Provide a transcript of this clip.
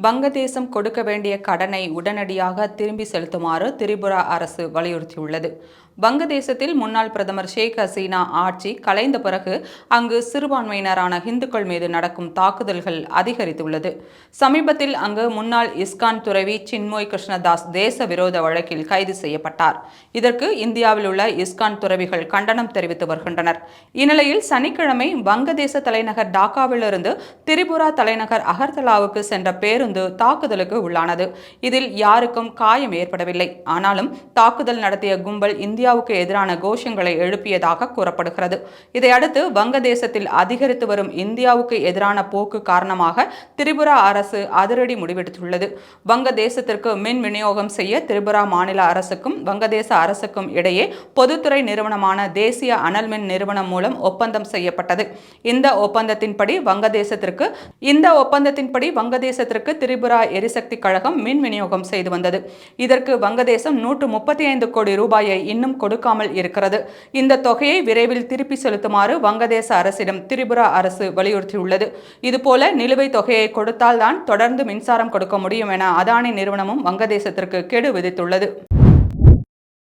வங்கதேசம் கொடுக்க வேண்டிய கடனை உடனடியாக திரும்பி செலுத்துமாறு திரிபுரா அரசு வலியுறுத்தியுள்ளது. வங்கதேசத்தில் முன்னாள் பிரதமர் ஷேக் ஹசீனா ஆட்சி கலைந்த பிறகு அங்கு சிறுபான்மையினரான இந்துக்கள் மீது நடக்கும் தாக்குதல்கள் அதிகரித்துள்ளது. சமீபத்தில் அங்கு முன்னாள் இஸ்கான் துறவி சின்மோய் கிருஷ்ணதாஸ் தேச விரோத வழக்கில் கைது செய்யப்பட்டார். இதற்கு இந்தியாவில் உள்ள இஸ்கான் துறவிகள் கண்டனம் தெரிவித்து வருகின்றனர். இந்நிலையில் சனிக்கிழமை வங்கதேச தலைநகர் டாக்காவிலிருந்து திரிபுரா தலைநகர் அகர்தலாவுக்கு சென்ற பேருந்து தாக்குதலுக்கு உள்ளானது. இதில் யாருக்கும் காயம் ஏற்படவில்லை. ஆனாலும் தாக்குதல் நடத்திய கும்பல் இந்தியாவுக்கு எதிரான கோஷங்களை எழுப்பியதாக கூறப்படுகிறது. இதையடுத்து வங்கதேசத்தில் அதிகரித்து வரும் இந்தியாவுக்கு எதிரான போக்கு காரணமாக திரிபுரா அரசு அதிரடி முடிவெடுத்துள்ளது. வங்கதேசத்திற்கு மின் விநியோகம் செய்ய திரிபுரா மாநில அரசுக்கும் வங்கதேச அரசுக்கும் இடையே பொதுத்துறை நிறுவனமான தேசிய அனல் மின் நிறுவனம் மூலம் ஒப்பந்தம் செய்யப்பட்டது. இந்த ஒப்பந்தத்தின்படி வங்கதேசத்திற்கு திரிபுரா எரிசக்தி கழகம் மின் விநியோகம் செய்து வந்தது. இதற்கு வங்கதேசம் 135 கோடி ரூபாயை இன்னும் கொடுக்காமல் இருக்கிறது. இந்த தொகையை விரைவில் திருப்பி செலுத்துமாறு வங்கதேச அரசிடம் திரிபுரா அரசு வலியுறுத்தியுள்ளது. இதுபோல நிலுவைத் தொகையை கொடுத்தால்தான் தொடர்ந்து மின்சாரம் கொடுக்க முடியும் என அதானி நிறுவனமும் வங்கதேசத்திற்கு கெடு விதித்துள்ளது.